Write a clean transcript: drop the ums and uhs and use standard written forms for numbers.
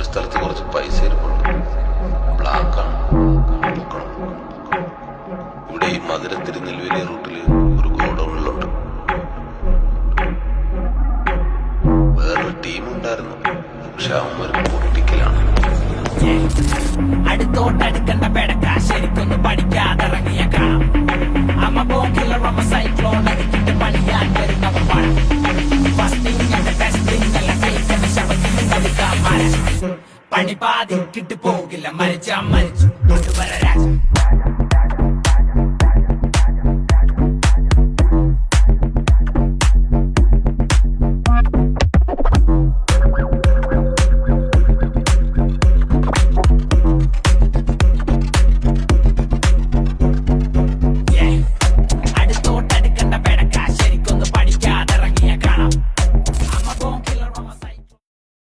സ്ഥലത്ത് കുറച്ച് പൈസ ഇരിപ്പുണ്ട്. ബ്ലാക്കാണ്, പൊക്കണം. ഇവിടെ ഈ മധുര തിരുനെൽവേലി റൂട്ടില് ഒരു ഗോഡൌണിലുണ്ട്. വേറൊരു ടീമുണ്ടായിരുന്നു, പക്ഷെ അവന്മാർ പൊട്ടിക്കലാണ്. അടുത്തോട്ടടുക്കണ്ട പെടക്ക ശരിക്കൊന്ന് പഠിക്കാതിറങ്ങിയ കാണാം. അമ്മ പോക്കില്ല റമ്മ സൈക്ലോൺ അടിക്കിട്ട് പണിയാൻ വരുന്നവ പണം. ഫസ്റ്റിംഗ് എന്റെ ടെസ്റ്റിംഗ് എല്ലാം കഴിക്കുന്ന ശവത്തിന് കളിക്കാൻ മരം. പണി പാതിക്കിട്ട് പോകില്ല, മരിച്ചാ മരിച്ചു കൊണ്ടുവര രാജ.